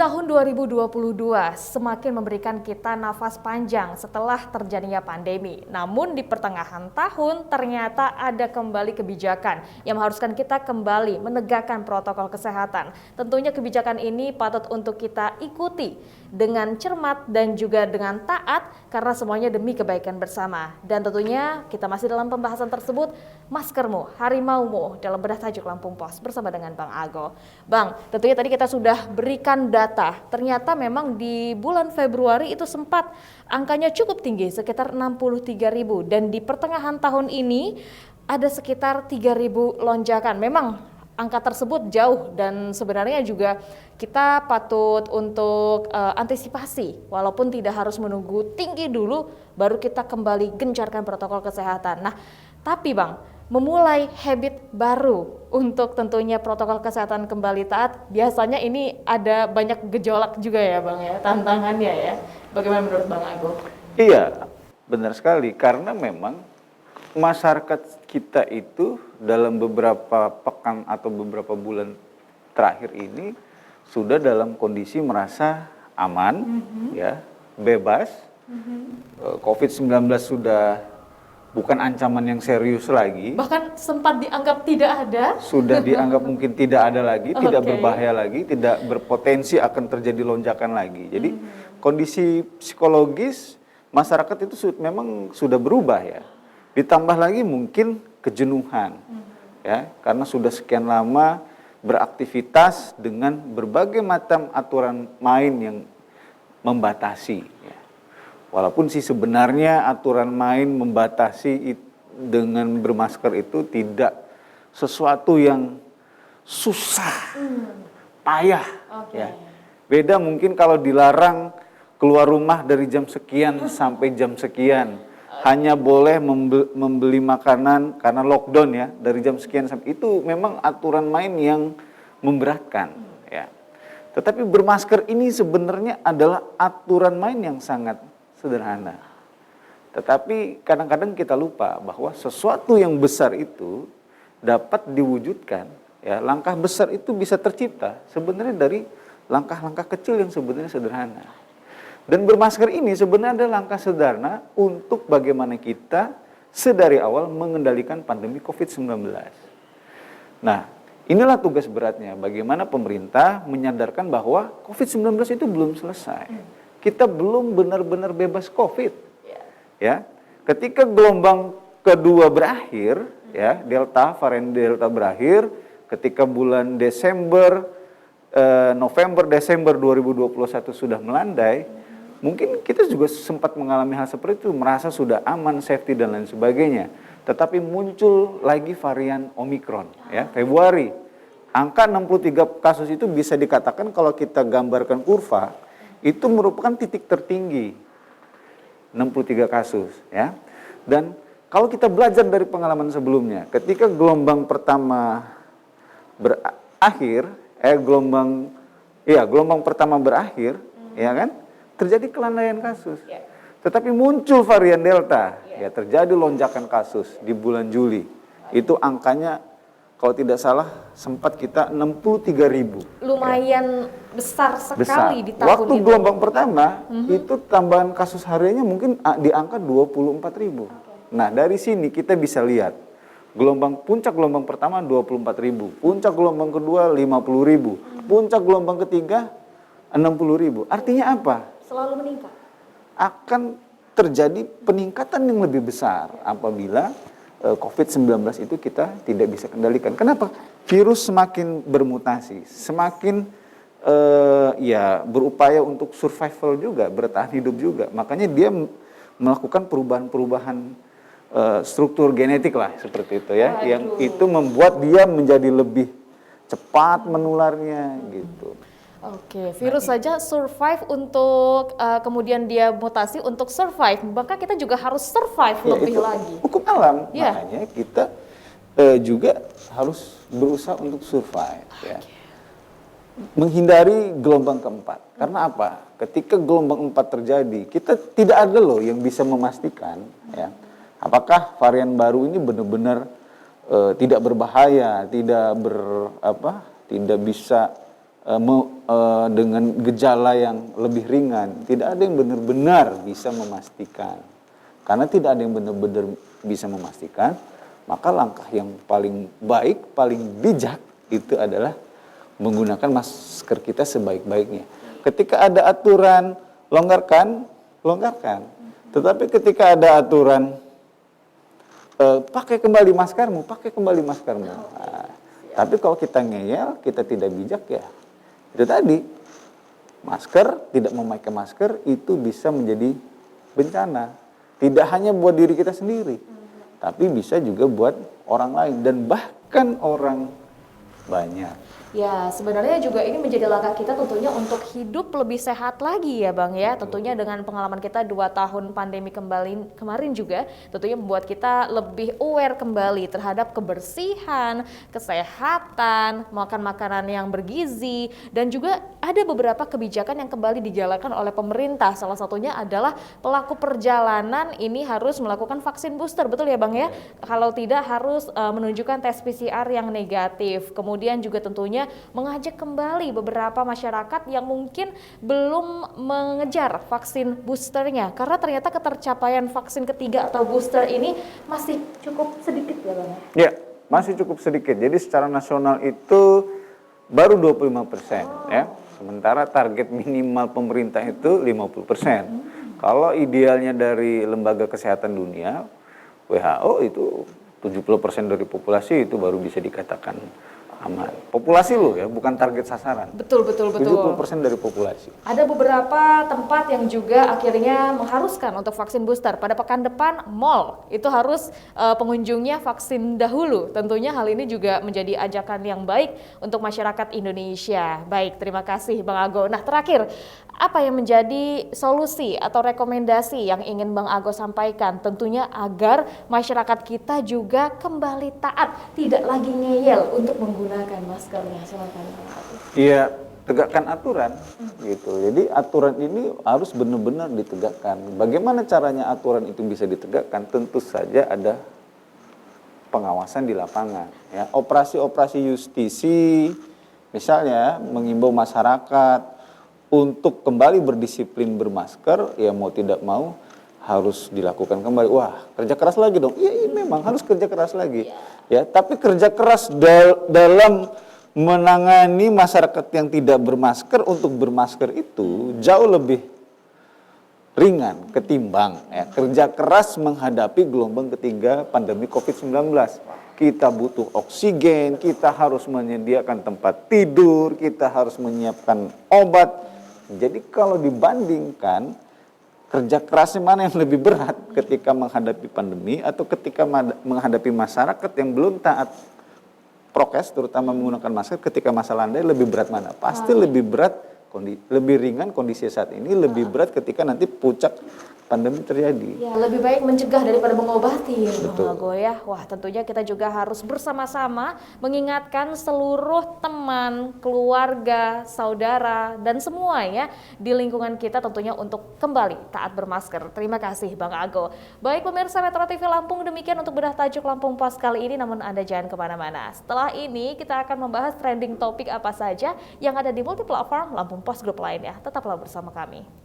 tahun 2022 semakin memberikan kita nafas panjang setelah terjadinya pandemi. Namun di pertengahan tahun ternyata ada kembali kebijakan yang mengharuskan kita kembali menegakkan protokol kesehatan. Tentunya kebijakan ini patut untuk kita ikuti dengan cermat dan juga dengan taat karena semuanya demi kebaikan bersama. Dan tentunya kita masih dalam pembahasan tersebut, maskermu, harimaumu dalam bedah tajuk Lampung Pos bersama dengan Bang Ago. Bang, tentunya tadi kita sudah berikan data, ternyata memang di bulan Februari itu sempat angkanya cukup tinggi, sekitar 63.000, dan di pertengahan tahun ini ada sekitar 3.000 lonjakan. Memang angka tersebut jauh dan sebenarnya juga kita patut untuk antisipasi, walaupun tidak harus menunggu tinggi dulu baru kita kembali gencarkan protokol kesehatan. Nah, tapi Bang, memulai habit baru untuk tentunya protokol kesehatan kembali taat, biasanya ini ada banyak gejolak juga ya Bang ya, tantangannya ya. Bagaimana menurut Bang Ago? Iya, benar sekali, karena memang masyarakat kita itu dalam beberapa pekan atau beberapa bulan terakhir ini sudah dalam kondisi merasa aman, ya, bebas. COVID-19 sudah bukan ancaman yang serius lagi. Bahkan sempat dianggap tidak ada. Sudah dianggap mungkin tidak ada lagi, tidak berbahaya lagi, tidak berpotensi akan terjadi lonjakan lagi. Jadi kondisi psikologis masyarakat itu memang sudah berubah ya. Ditambah lagi mungkin kejenuhan, ya, karena sudah sekian lama beraktivitas dengan berbagai macam aturan main yang membatasi. Ya. Walaupun sih sebenarnya aturan main membatasi dengan bermasker itu tidak sesuatu yang susah, payah. Ya. Beda mungkin kalau dilarang keluar rumah dari jam sekian sampai jam sekian. Hanya boleh membeli makanan karena lockdown ya, dari jam sekian sampai itu memang aturan main yang memberatkan. Ya. Tetapi bermasker ini sebenarnya adalah aturan main yang sangat sederhana. Tetapi kadang-kadang kita lupa bahwa sesuatu yang besar itu dapat diwujudkan, ya, langkah besar itu bisa tercipta sebenarnya dari langkah-langkah kecil yang sebenarnya sederhana. Dan bermasker ini sebenarnya adalah langkah sederhana untuk bagaimana kita sedari awal mengendalikan pandemi COVID-19. Nah, inilah tugas beratnya, bagaimana pemerintah menyadarkan bahwa COVID-19 itu belum selesai. Kita belum benar-benar bebas COVID. Ya, ketika gelombang kedua berakhir, ya, varian Delta berakhir, ketika bulan November, Desember 2021 sudah melandai, mungkin kita juga sempat mengalami hal seperti itu, merasa sudah aman, safety dan lain sebagainya. Tetapi muncul lagi varian Omicron, ya, Februari. Angka 63 kasus itu bisa dikatakan kalau kita gambarkan kurva, itu merupakan titik tertinggi, 63 kasus, ya. Dan kalau kita belajar dari pengalaman sebelumnya, ketika gelombang pertama berakhir, gelombang pertama berakhir, ya kan, terjadi kelandaian kasus. Tetapi muncul varian Delta, ya, terjadi lonjakan kasus di bulan Juli. Itu angkanya kalau tidak salah sempat kita 63.000. Lumayan besar sekali di tahun Waktu itu. gelombang pertama itu tambahan kasus hariannya mungkin di angka 24.000. Nah, dari sini kita bisa lihat puncak gelombang pertama 24.000, puncak gelombang kedua 50.000, puncak gelombang ketiga 60.000. Artinya apa? Selalu meningkat. Akan terjadi peningkatan yang lebih besar apabila COVID-19 itu kita tidak bisa kendalikan. Kenapa? Virus semakin bermutasi, semakin berupaya untuk survival juga, bertahan hidup juga. Makanya dia melakukan perubahan-perubahan struktur genetik lah seperti itu ya, yang itu membuat dia menjadi lebih cepat menularnya gitu. Oke, virus saja survive untuk kemudian dia mutasi untuk survive, maka kita juga harus survive lebih lagi. Hukum alam, makanya kita juga harus berusaha untuk survive. Ya. Menghindari gelombang keempat. Karena apa? Ketika gelombang 4 terjadi, kita tidak ada loh yang bisa memastikan, ya, apakah varian baru ini benar-benar tidak berbahaya, tidak bisa dengan gejala yang lebih ringan, tidak ada yang benar-benar bisa memastikan. Karena tidak ada yang benar-benar bisa memastikan, maka langkah yang paling baik, paling bijak itu adalah menggunakan masker kita sebaik-baiknya. Ketika ada aturan, longgarkan. Tetapi ketika ada aturan, pakai kembali maskermu. Nah, tapi kalau kita ngeyel, kita tidak bijak ya, itu tadi, masker, tidak memakai masker itu bisa menjadi bencana. Tidak hanya buat diri kita sendiri, tapi bisa juga buat orang lain dan bahkan orang banyak. Ya, sebenarnya juga ini menjadi langkah kita tentunya untuk hidup lebih sehat lagi ya Bang ya. Tentunya dengan pengalaman kita 2 tahun pandemi kemarin juga tentunya membuat kita lebih aware kembali terhadap kebersihan, kesehatan, makan makanan yang bergizi, dan juga ada beberapa kebijakan yang kembali dijalankan oleh pemerintah. Salah satunya adalah pelaku perjalanan ini harus melakukan vaksin booster, betul ya Bang ya? Kalau tidak harus menunjukkan tes PCR yang negatif. Kemudian juga tentunya mengajak kembali beberapa masyarakat yang mungkin belum mengejar vaksin boosternya karena ternyata ketercapaian vaksin ketiga atau booster ini masih cukup sedikit ya Bang? Ya, masih cukup sedikit. Jadi secara nasional itu baru 25% ya. Sementara target minimal pemerintah itu 50%. Kalau idealnya dari Lembaga Kesehatan Dunia, WHO itu 70% dari populasi itu baru bisa dikatakan aman. Populasi loh ya, bukan target sasaran. Betul. 70% dari populasi. Ada beberapa tempat yang juga akhirnya mengharuskan untuk vaksin booster. Pada pekan depan, mall itu harus pengunjungnya vaksin dahulu. Tentunya hal ini juga menjadi ajakan yang baik untuk masyarakat Indonesia. Baik, terima kasih Bang Ago. Nah, terakhir, apa yang menjadi solusi atau rekomendasi yang ingin Bang Ago sampaikan? Tentunya agar masyarakat kita juga kembali taat, tidak lagi ngeyel untuk menggunakan maskernya. Silakan Bang Ago. Iya, tegakkan aturan gitu. Jadi aturan ini harus benar-benar ditegakkan. Bagaimana caranya aturan itu bisa ditegakkan? Tentu saja ada pengawasan di lapangan. Ya, operasi-operasi justisi, misalnya mengimbau masyarakat untuk kembali berdisiplin bermasker, ya mau tidak mau harus dilakukan kembali. Wah, kerja keras lagi dong. Iya, memang harus kerja keras lagi. Ya, tapi kerja keras dalam menangani masyarakat yang tidak bermasker untuk bermasker itu jauh lebih ringan ketimbang ya, kerja keras menghadapi gelombang ketiga pandemi COVID-19. Kita butuh oksigen, kita harus menyediakan tempat tidur, kita harus menyiapkan obat. Jadi kalau dibandingkan kerja kerasnya mana yang lebih berat ketika menghadapi pandemi atau ketika menghadapi masyarakat yang belum taat prokes, terutama menggunakan masker ketika masa landai, lebih berat mana? Pasti lebih berat, lebih ringan kondisi saat ini, lebih berat ketika nanti puncak pandemi terjadi. Ya, lebih baik mencegah daripada mengobati, Bang Ago ya. Wah, tentunya kita juga harus bersama-sama mengingatkan seluruh teman, keluarga, saudara, dan semua ya di lingkungan kita tentunya untuk kembali taat bermasker. Terima kasih Bang Ago. Baik pemirsa Metro TV Lampung, demikian untuk bedah tajuk Lampung Pos kali ini, namun Anda jangan kemana-mana. Setelah ini kita akan membahas trending topik apa saja yang ada di multi platform Lampung Pos Group lainnya. Tetaplah bersama kami.